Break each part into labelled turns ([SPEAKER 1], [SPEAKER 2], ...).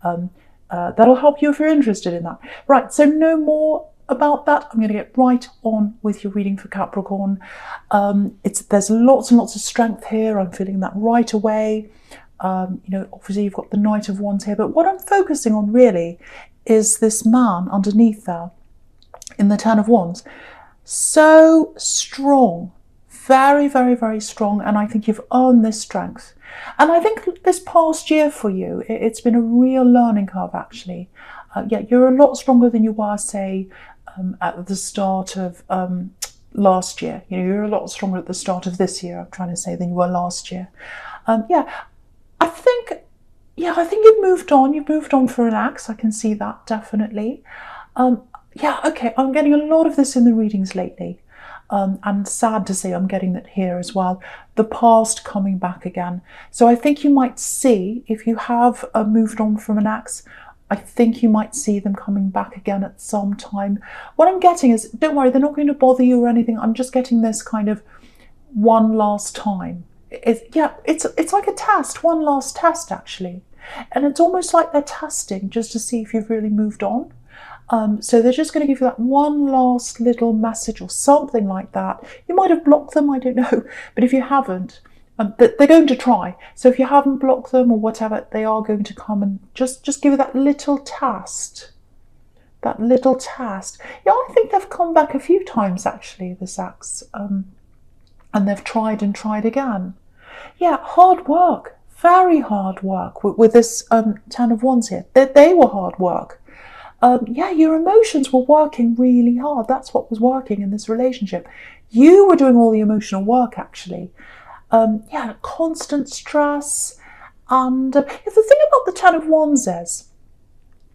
[SPEAKER 1] That'll help you if you're interested in that. Right, so no more about that. I'm going to get right on with your reading for Capricorn. There's lots and lots of strength here. I'm feeling that right away. Obviously you've got the Knight of Wands here, but what I'm focusing on really is this man underneath there in the Ten of Wands. So strong, very, very, very strong, and I think you've earned this strength. And I think this past year for you, it's been a real learning curve, actually. You're a lot stronger than you were, say, at the start of last year. You're a lot stronger at the start of this year, I'm trying to say, than you were last year. I think you've moved on. You've moved on for an axe. I can see that, definitely. Okay, I'm getting a lot of this in the readings lately. And sad to say I'm getting that here as well. The past coming back again. So I think you might see, if you have moved on from an axe, I think you might see them coming back again at some time. What I'm getting is, don't worry, they're not going to bother you or anything. I'm just getting this kind of one last time. It's like a test, one last test, actually. And it's almost like they're testing just to see if you've really moved on. So they're just going to give you that one last little message or something like that. You might have blocked them, I don't know. But if you haven't, they're going to try. So if you haven't blocked them or whatever, they are going to come and just give you that little test. That little test. Yeah, I think they've come back a few times, actually, this axe. And they've tried and tried again. Yeah, hard work. Very hard work with this Ten of Wands here. They were hard work. Your emotions were working really hard. That's what was working in this relationship. You were doing all the emotional work, actually. Constant stress. And the thing about the Ten of Wands is,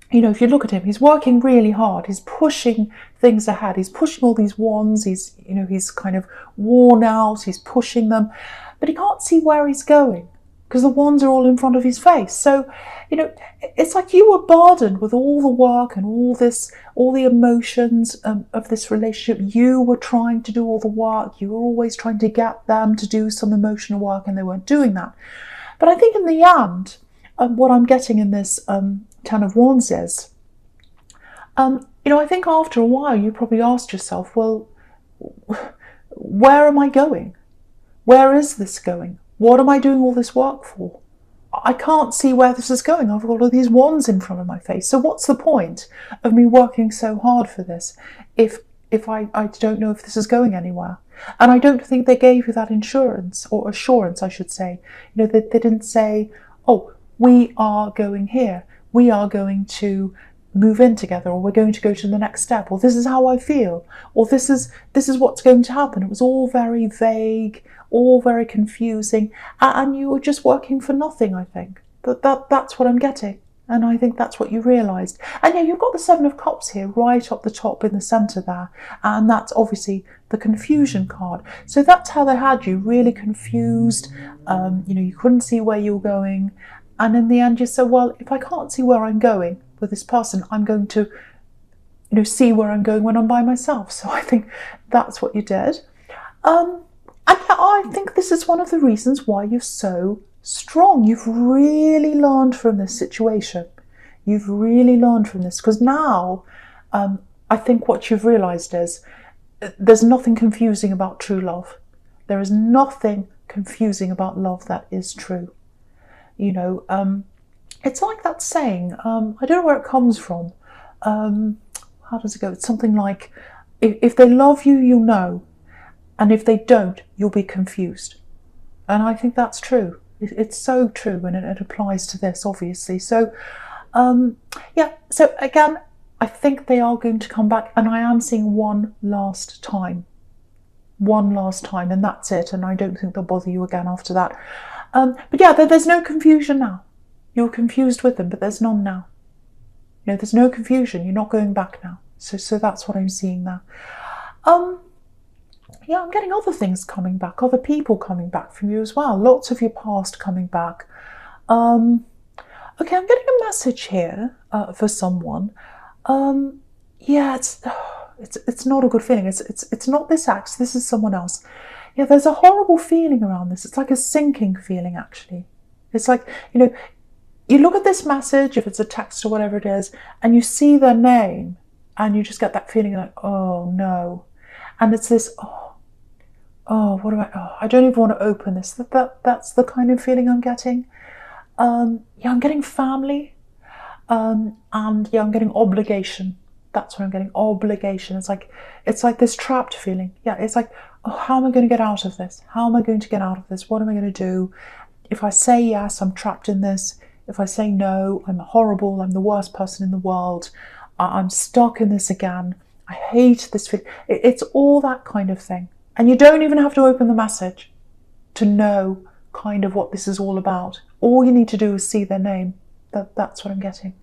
[SPEAKER 1] if you look at him, he's working really hard. He's pushing things ahead. He's pushing all these wands. He's kind of worn out. He's pushing them. But he can't see where he's going because the wands are all in front of his face. So, it's like you were burdened with all the work and all the emotions of this relationship. You were trying to do all the work. You were always trying to get them to do some emotional work, and they weren't doing that. But I think in the end, what I'm getting in this Ten of Wands is, I think after a while you probably asked yourself, well, where am I going? Where is this going? What am I doing all this work for? I can't see where this is going. I've got all these wands in front of my face. So what's the point of me working so hard for this if I don't know if this is going anywhere? And I don't think they gave you that insurance, or assurance, I should say. They didn't say, oh, we are going here. We are going to move in together, or we're going to go to the next step, or this is how I feel, or this is what's going to happen. It was all very vague, all very confusing, and you were just working for nothing, I think. That's what I'm getting, and I think that's what you realised. And yeah, you've got the Seven of Cups here right up the top in the centre there, and that's obviously the confusion card. So that's how they had you, really confused. You couldn't see where you were going, and in the end you said, well, if I can't see where I'm going with this person, I'm going to see where I'm going when I'm by myself. So I think that's what you did. And I think this is one of the reasons why you're so strong. You've really learned from this situation. You've really learned from this, because now I think what you've realised is there's nothing confusing about true love. There is nothing confusing about love that is true. It's like that saying, I don't know where it comes from. How does it go? It's something like, if they love you, you'll know. And if they don't, you'll be confused. And I think that's true. It's so true, and it applies to this, obviously. So, so again, I think they are going to come back, and I am seeing one last time. One last time, and that's it. And I don't think they'll bother you again after that. But yeah, there's no confusion now. You're confused with them, but there's none now. There's no confusion. You're not going back now. So that's what I'm seeing there. I'm getting other things coming back, other people coming back from you as well. Lots of your past coming back. Okay, I'm getting a message here for someone. It's not a good feeling. It's not this axe. This is someone else. Yeah, there's a horrible feeling around this. It's like a sinking feeling, actually. It's like, you look at this message, if it's a text or whatever it is, and you see their name, and you just get that feeling like, oh no. And it's this, what do I don't even want to open this. That's the kind of feeling I'm getting. I'm getting family, and I'm getting obligation. That's what I'm getting, obligation. It's like this trapped feeling. Yeah, it's like, how am I going to get out of this? How am I going to get out of this? What am I going to do? If I say yes, I'm trapped in this. If I say no, I'm horrible. I'm the worst person in the world. I'm stuck in this again. I hate this feeling. It's all that kind of thing. And you don't even have to open the message to know kind of what this is all about. All you need to do is see their name. That's what I'm getting.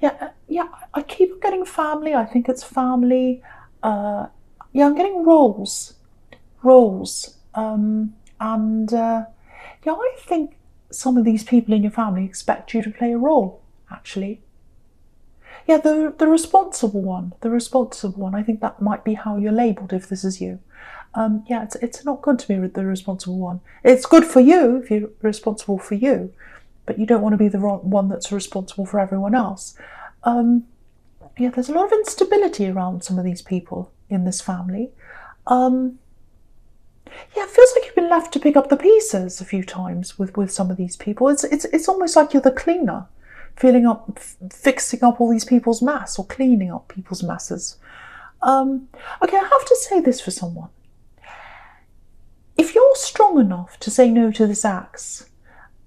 [SPEAKER 1] Yeah, I keep getting family. I think it's family. I'm getting roles. I think some of these people in your family expect you to play a role, actually. Yeah, the responsible one. I think that might be how you're labelled if this is you. It's not good to be the responsible one. It's good for you if you're responsible for you, but you don't want to be the one that's responsible for everyone else. There's a lot of instability around some of these people in this family. It feels like you've been left to pick up the pieces a few times with some of these people. It's almost like you're the cleaner, fixing up all these people's mess or cleaning up people's messes. I have to say this for someone. If you're strong enough to say no to this ex,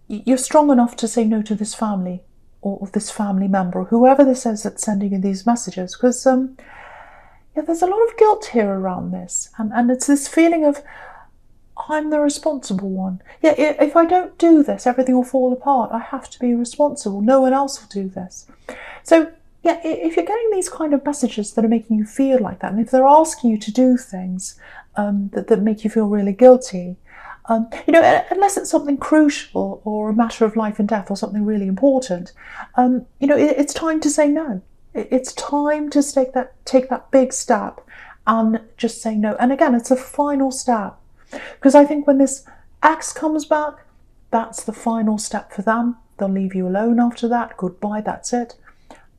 [SPEAKER 1] you're strong enough to say no to this family or this family member, or whoever this is that's sending you these messages, because there's a lot of guilt here around this, and it's this feeling of, I'm the responsible one. Yeah, if I don't do this, everything will fall apart. I have to be responsible. No one else will do this. So, if you're getting these kind of messages that are making you feel like that, and if they're asking you to do things that make you feel really guilty, unless it's something crucial or a matter of life and death or something really important, it's time to say no. It's time to take that big step and just say no. And again, it's a final step. Because I think when this ex comes back, that's the final step for them. They'll leave you alone after that. Goodbye, that's it.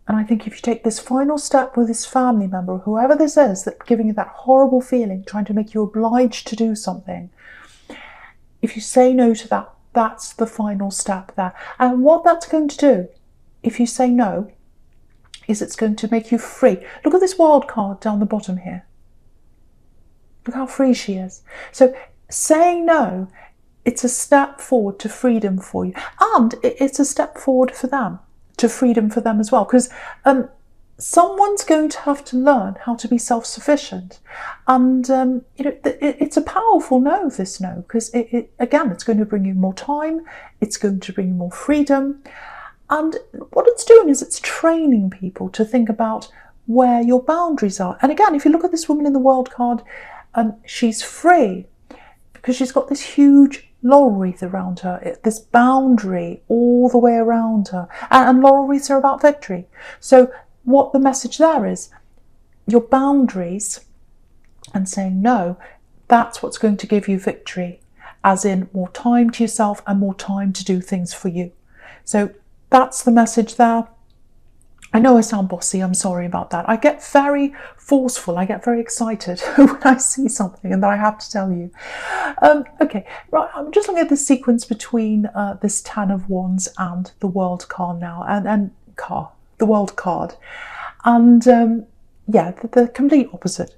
[SPEAKER 1] And I think if you take this final step with this family member, whoever this is, that's giving you that horrible feeling, trying to make you obliged to do something, if you say no to that, that's the final step there. And what that's going to do, if you say no, is it's going to make you free. Look at this wild card down the bottom here. Look how free she is. So saying no, it's a step forward to freedom for you. And it's a step forward for them, to freedom for them as well. Because someone's going to have to learn how to be self-sufficient. And, it's a powerful no, this no. Because, again, it's going to bring you more time. It's going to bring you more freedom. And what it's doing is it's training people to think about where your boundaries are. And again, if you look at this woman in the world card, she's free because she's got this huge laurel wreath around her, this boundary all the way around her. And laurel wreaths are about victory. So what the message there is, your boundaries and saying no, that's what's going to give you victory, as in more time to yourself and more time to do things for you. So that's the message there. I know I sound bossy, I'm sorry about that. I get very forceful, I get very excited when I see something and that I have to tell you. Okay, right, I'm just looking at the sequence between this 10 of Wands and the World card now, the World card. And the complete opposite.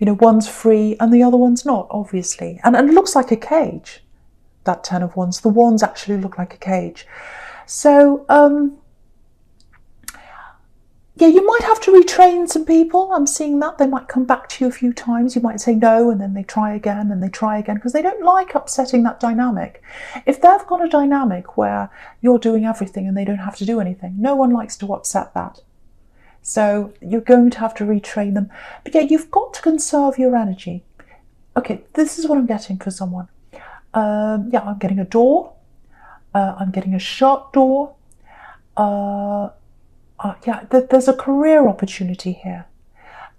[SPEAKER 1] One's free and the other one's not, obviously. And it looks like a cage, that 10 of Wands. The wands actually look like a cage. So, you might have to retrain some people. I'm seeing that. They might come back to you a few times. You might say no, and then they try again, and they try again, because they don't like upsetting that dynamic. If they've got a dynamic where you're doing everything and they don't have to do anything, no one likes to upset that. So you're going to have to retrain them. But you've got to conserve your energy. Okay, this is what I'm getting for someone. I'm getting a door. I'm getting a shut door. There's a career opportunity here.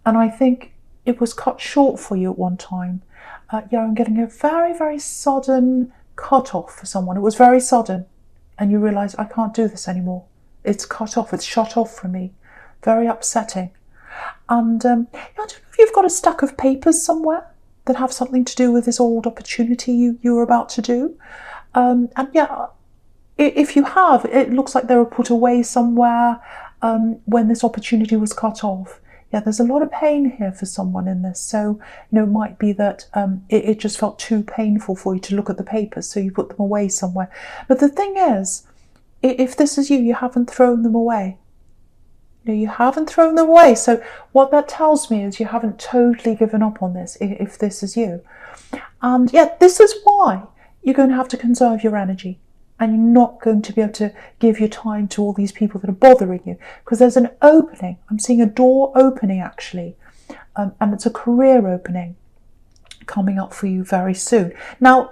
[SPEAKER 1] And I think it was cut short for you at one time. I'm getting a very, very sudden cut off for someone. It was very sudden. and you realise, I can't do this anymore. It's cut off, it's shut off from me. Very upsetting. And I don't know if you've got a stack of papers somewhere that have something to do with this old opportunity you were about to do. And yeah, if you have, it looks like they were put away somewhere when this opportunity was cut off. Yeah, there's a lot of pain here for someone in this. So, it might be that it just felt too painful for you to look at the papers, so you put them away somewhere. But the thing is, if this is you haven't thrown them away. You haven't thrown them away. So what that tells me is you haven't totally given up on this, if this is you. And yeah, this is why you're going to have to conserve your energy. And you're not going to be able to give your time to all these people that are bothering you. Because there's an opening. I'm seeing a door opening, actually. And it's a career opening coming up for you very soon. Now,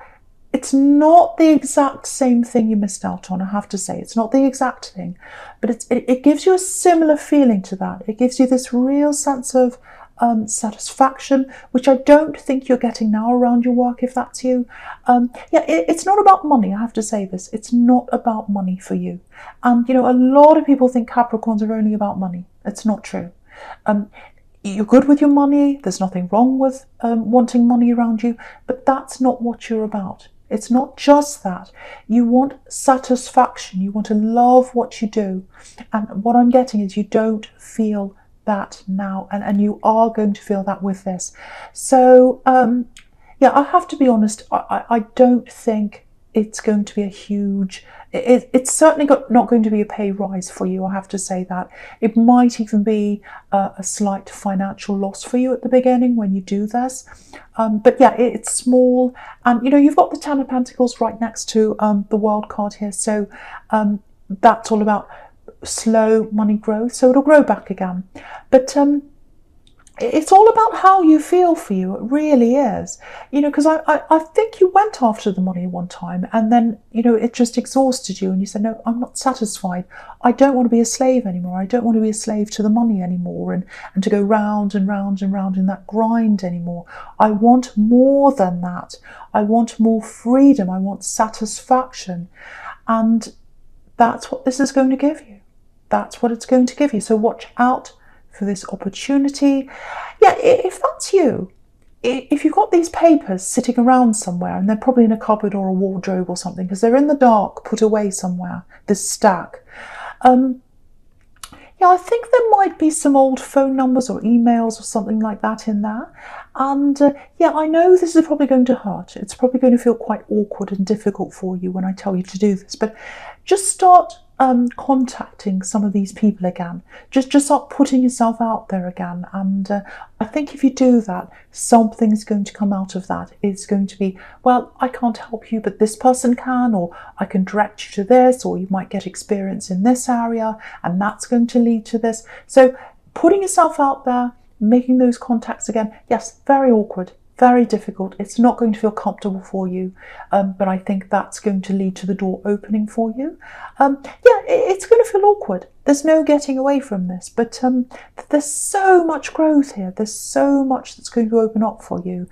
[SPEAKER 1] it's not the exact same thing you missed out on, I have to say. It's not the exact thing. But it gives you a similar feeling to that. It gives you this real sense of satisfaction, which I don't think you're getting now around your work, if that's you. Yeah, it's not about money, I have to say this. It's not about money for you. And, a lot of people think Capricorns are only about money. It's not true. You're good with your money. There's nothing wrong with wanting money around you, but that's not what you're about. It's not just that. You want satisfaction. You want to love what you do. And what I'm getting is you don't feel that now, and you are going to feel that with this. So yeah, I have to be honest, I don't think it's going to be a huge, it's certainly not going to be a pay rise for you, I have to say that. It might even be a slight financial loss for you at the beginning when you do this. But yeah, it's small, and you've got the Ten of Pentacles right next to the World card here, so that's all about slow money growth, so it'll grow back again. But it's all about how you feel for you. It really is. Because I think you went after the money one time, and then it just exhausted you, and you said, no, I'm not satisfied. I don't want to be a slave anymore. I don't want to be a slave to the money anymore, and to go round and round and round in that grind anymore. I want more than that. I want more freedom. I want satisfaction. And that's what this is going to give you. That's what it's going to give you. So watch out for this opportunity. Yeah, if that's you, if you've got these papers sitting around somewhere, and they're probably in a cupboard or a wardrobe or something, because they're in the dark, put away somewhere, this stack. Yeah, I think there might be some old phone numbers or emails or something like that in there. And yeah, I know this is probably going to hurt. It's probably going to feel quite awkward and difficult for you when I tell you to do this, but just start contacting some of these people again. Just start putting yourself out there again. And I think if you do that, something's going to come out of that. It's going to be, well, I can't help you, but this person can, or I can direct you to this, or you might get experience in this area, and that's going to lead to this. So putting yourself out there, making those contacts again, yes, very awkward, very difficult. It's not going to feel comfortable for you, but I think that's going to lead to the door opening for you. Yeah, it's going to feel awkward. There's no getting away from this, but there's so much growth here. There's so much that's going to open up for you.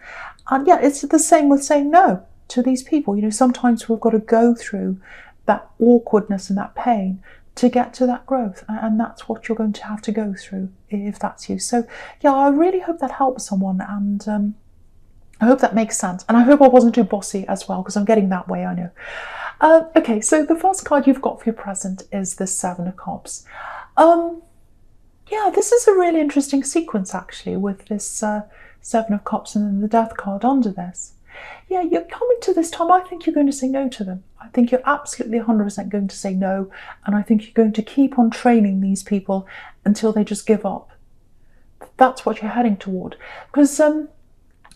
[SPEAKER 1] And yeah, it's the same with saying no to these people. Sometimes we've got to go through that awkwardness and that pain to get to that growth, and that's what you're going to have to go through if that's you. So yeah, I really hope that helps someone, and I hope that makes sense, and I hope I wasn't too bossy as well, because I'm getting that way, I know. Okay, so the first card you've got for your present is the Seven of Cups. Yeah, this is a really interesting sequence, actually, with this Seven of Cups and then the Death card under this. Yeah, you're coming to this time, I think you're going to say no to them. I think you're absolutely 100% going to say no, and I think you're going to keep on training these people until they just give up. That's what you're heading toward. Because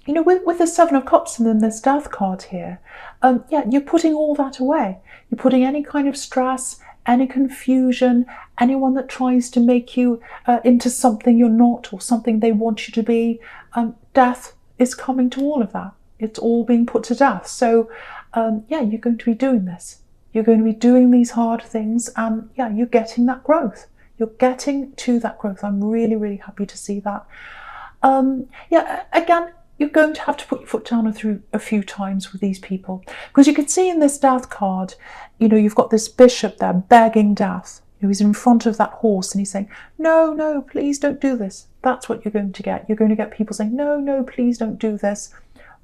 [SPEAKER 1] with the Seven of Cups and then this Death card here, yeah, you're putting all that away. You're putting any kind of stress, any confusion, anyone that tries to make you into something you're not, or something they want you to be. Death is coming to all of that. It's all being put to death. So yeah, you're going to be doing this. You're going to be doing these hard things, and yeah, you're getting that growth. You're getting to that growth. I'm really, really happy to see that. Yeah, again, you're going to have to put your foot down a few times with these people, because you can see in this death card, you've got this bishop there begging death. He's in front of that horse and he's saying, no, no, please don't do this. That's what you're going to get. You're going to get people saying, no, no, please don't do this.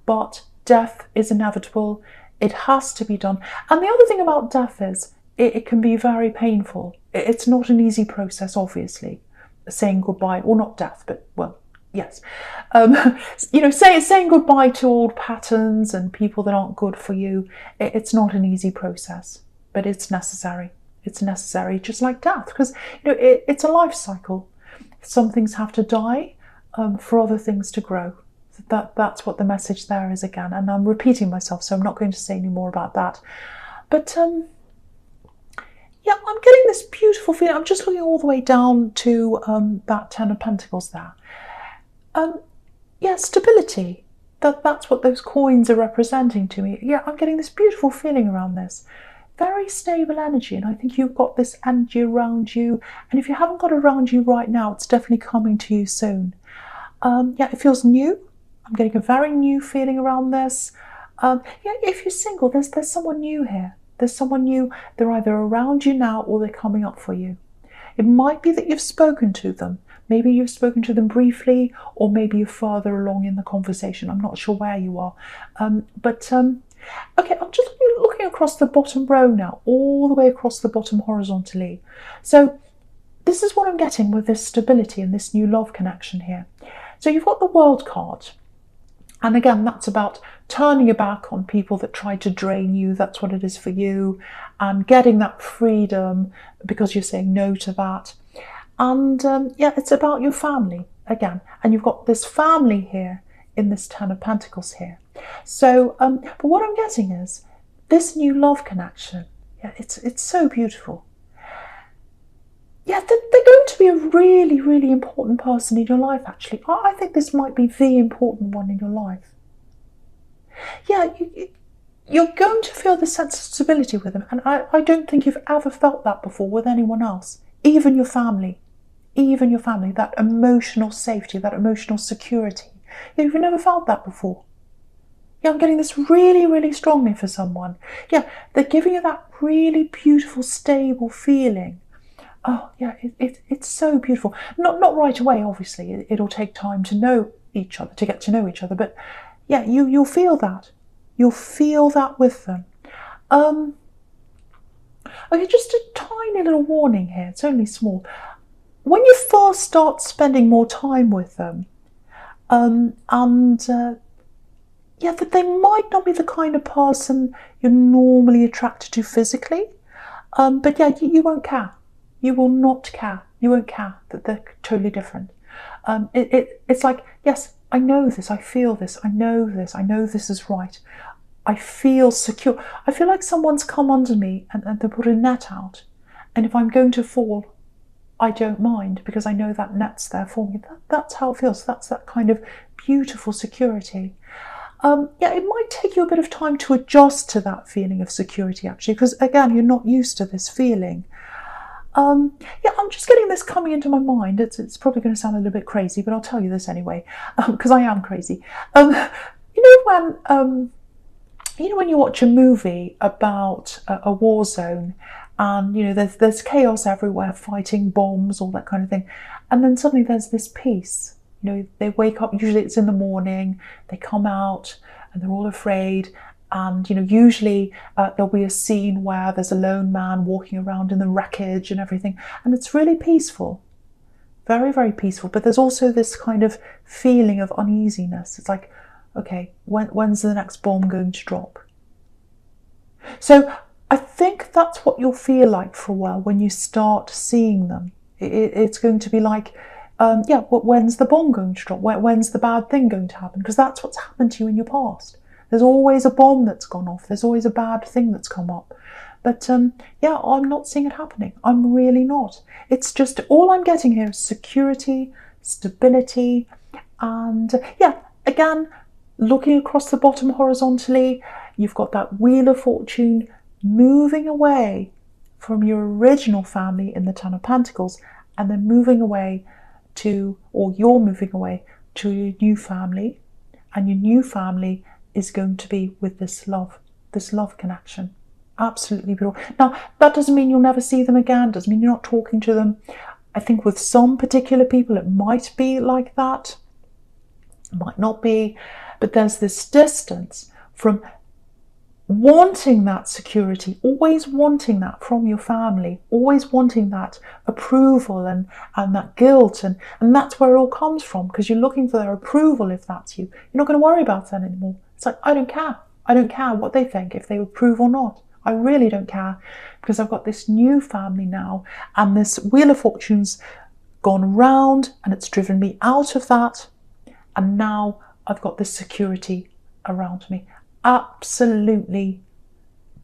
[SPEAKER 1] But death is inevitable. It has to be done. And the other thing about death is it can be very painful. It's not an easy process, obviously, saying goodbye, or not death, but, well, yes. Saying goodbye to old patterns and people that aren't good for you, it's not an easy process, but it's necessary. It's necessary, just like death, because it's a life cycle. Some things have to die for other things to grow. That's what the message there is again. And I'm repeating myself, so I'm not going to say any more about that. But yeah, I'm getting this beautiful feeling. I'm just looking all the way down to that Ten of Pentacles there. Yeah, stability. That's what those coins are representing to me. Yeah, I'm getting this beautiful feeling around this. Very stable energy, and I think you've got this energy around you, and if you haven't got it around you right now, it's definitely coming to you soon. Yeah, it feels new. I'm getting a very new feeling around this. Yeah, if you're single, there's someone new here. There's someone new. They're either around you now or they're coming up for you. It might be that you've spoken to them. Maybe you've spoken to them briefly, or maybe you're further along in the conversation. I'm not sure where you are. Okay, I'm just looking across the bottom row now, all the way across the bottom horizontally. So this is what I'm getting with this stability and this new love connection here. So you've got the World card. And again, that's about turning your back on people that try to drain you. That's what it is for you. And getting that freedom because you're saying no to that. And yeah, it's about your family again. And you've got this family here in this Ten of Pentacles here. So, but what I'm getting is this new love connection. Yeah, it's so beautiful. Yeah, they're going to be a really, really important person in your life, actually. I think this might be the important one in your life. Yeah, you're going to feel the sense of stability with them. And I don't think you've ever felt that before with anyone else, even your family. Even your family, that emotional safety, that emotional security. You've never felt that before. Yeah, I'm getting this really, really strongly for someone. Yeah, they're giving you that really beautiful, stable feeling. Oh, yeah, it's so beautiful. Not right away, obviously. It'll take time to know each other, to get to know each other. But yeah, you'll feel that. You'll feel that with them. Okay, just a tiny little warning here. It's only small. When you first start spending more time with them, yeah, that they might not be the kind of person you're normally attracted to physically, but yeah, you won't care. You will not care. You won't care that they're totally different. It's like, yes, I know this, I feel this, I know this is right. I feel secure. I feel like someone's come under me and they put a net out. And if I'm going to fall, I don't mind because I know that net's there for me. That's how it feels. That's that kind of beautiful security. Yeah, it might take you a bit of time to adjust to that feeling of security, actually, because again, you're not used to this feeling. Yeah, I'm just getting this coming into my mind. It's probably going to sound a little bit crazy, but I'll tell you this anyway, because I am crazy. When you watch a movie about a war zone, and there's chaos everywhere, fighting, bombs, all that kind of thing, and then suddenly there's this peace. They wake up, usually it's in the morning, they come out and they're all afraid, and usually there'll be a scene where there's a lone man walking around in the wreckage and everything, and it's really peaceful, very, very peaceful. But there's also this kind of feeling of uneasiness. It's like, okay, when's the next bomb going to drop? So I think that's what you'll feel like for a while when you start seeing them. It's going to be like, yeah, when's the bomb going to drop? When's the bad thing going to happen? Because that's what's happened to you in your past. There's always a bomb that's gone off. There's always a bad thing that's come up. But yeah, I'm not seeing it happening. I'm really not. It's just all I'm getting here is security, stability, and yeah, again, looking across the bottom horizontally, you've got that Wheel of Fortune moving away from your original family in the Ten of Pentacles, and then moving away to, or you're moving away to your new family, and your new family is going to be with this love connection. Absolutely beautiful. Now, that doesn't mean you'll never see them again, doesn't mean you're not talking to them. I think with some particular people it might be like that, it might not be, but there's this distance from wanting that security, always wanting that from your family, always wanting that approval and that guilt, and that's where it all comes from, because you're looking for their approval. If that's you, you're not going to worry about that anymore. It's like, I don't care what they think, if they approve or not. I really don't care, because I've got this new family now, and this Wheel of Fortune's gone round and it's driven me out of that, and now I've got this security around me. Absolutely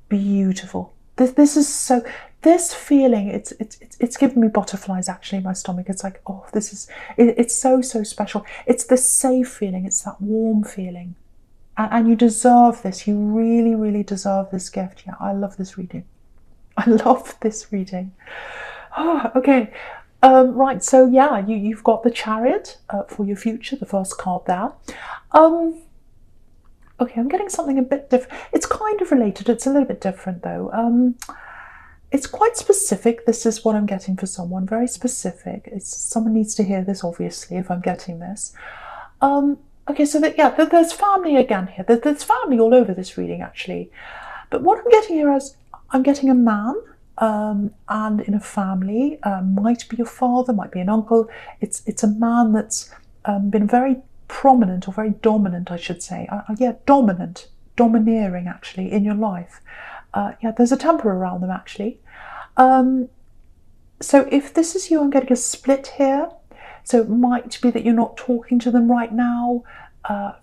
[SPEAKER 1] beautiful. This feeling, it's given me butterflies actually in my stomach. It's like, oh, it's so special. It's the safe feeling, it's that warm feeling. And you deserve this. You really, really deserve this gift. Yeah, I love this reading. I love this reading. Oh, okay. Right, so yeah, you've got the Chariot for your future, the first card there. Okay, I'm getting something a bit different. It's kind of related. It's a little bit different though. It's quite specific. This is what I'm getting for someone. Very specific. Someone needs to hear this, obviously, if I'm getting this. Okay, so there's family again here. There's family all over this reading, actually. But what I'm getting here is, I'm getting a man, and in a family, might be your father, might be an uncle. It's a man that's been very prominent, or very dominant, I should say. Domineering, actually, in your life. There's a temper around them, actually. So if this is you, I'm getting a split here. So it might be that you're not talking to them right now.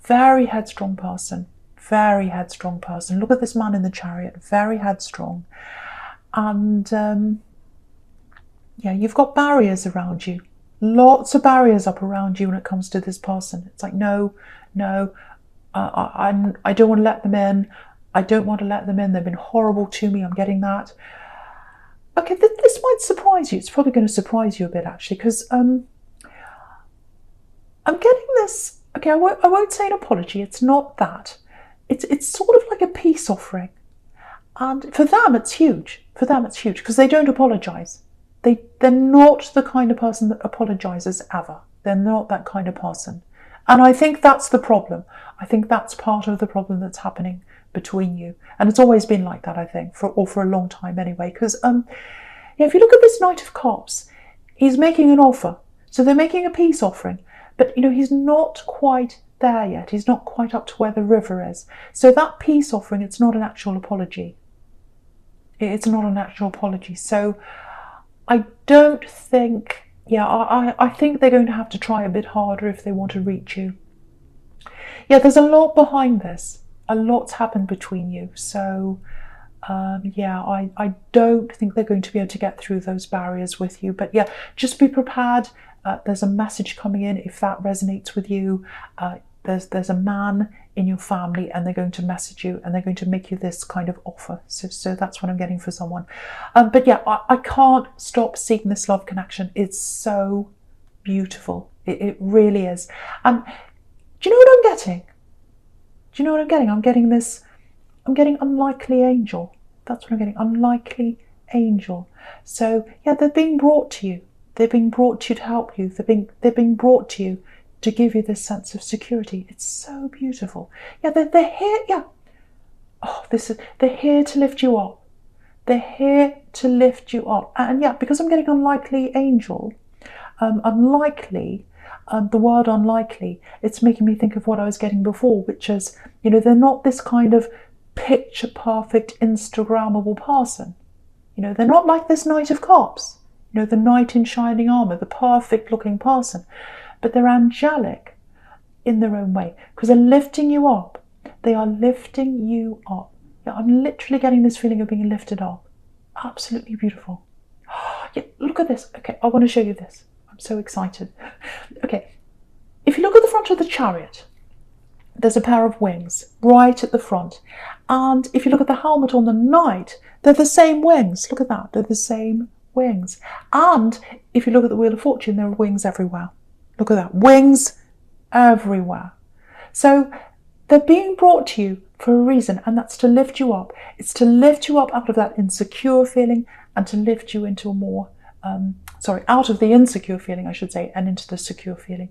[SPEAKER 1] Very headstrong person. Very headstrong person. Look at this man in the Chariot. Very headstrong. And you've got barriers around you. Lots of barriers up around you when it comes to this person. It's like, no, I don't want to let them in. I don't want to let them in. They've been horrible to me. I'm getting that. Okay, this might surprise you. It's probably going to surprise you a bit, actually, because I'm getting this. Okay, I won't say an apology. It's not that. It's sort of like a peace offering, and for them it's huge. For them it's huge because they don't apologise. They're not the kind of person that apologises ever. They're not that kind of person, and I think that's the problem. I think that's part of the problem that's happening between you, and it's always been like that. I think for a long time anyway. Because if you look at this Knight of Cups, he's making an offer. So they're making a peace offering. But, he's not quite there yet. He's not quite up to where the river is. So that peace offering, it's not an actual apology. It's not an actual apology. So I don't think, I think they're going to have to try a bit harder if they want to reach you. Yeah, there's a lot behind this. A lot's happened between you. So, I don't think they're going to be able to get through those barriers with you. But yeah, just be prepared. There's a message coming in if that resonates with you. There's a man in your family, and they're going to message you, and they're going to make you this kind of offer. So that's what I'm getting for someone. But yeah, I can't stop seeing this love connection. It's so beautiful. It really is. And do you know what I'm getting? Do you know what I'm getting? I'm getting unlikely angel. That's what I'm getting. Unlikely angel. So yeah, they're being brought to you. They're being brought to you to help you. They're being brought to you to give you this sense of security. It's so beautiful. Yeah, they're here. Yeah. Oh, they're here to lift you up. They're here to lift you up. And yeah, because I'm getting unlikely angel, unlikely, the word unlikely, it's making me think of what I was getting before, which is, they're not this kind of picture perfect Instagrammable person. They're not like this Knight of Cups. The knight in shining armour, the perfect looking person. But they're angelic in their own way, because they're lifting you up. They are lifting you up. Yeah, I'm literally getting this feeling of being lifted up. Absolutely beautiful. Yeah, look at this. Okay, I want to show you this. I'm so excited. Okay, if you look at the front of the Chariot, there's a pair of wings right at the front. And if you look at the helmet on the knight, they're the same wings. Look at that. They're the same wings. And if you look at the Wheel of Fortune, there are wings everywhere. Look at that. Wings everywhere. So they're being brought to you for a reason, and that's to lift you up. It's to lift you up out of that insecure feeling and to lift you into a more, out of the insecure feeling, I should say, and into the secure feeling.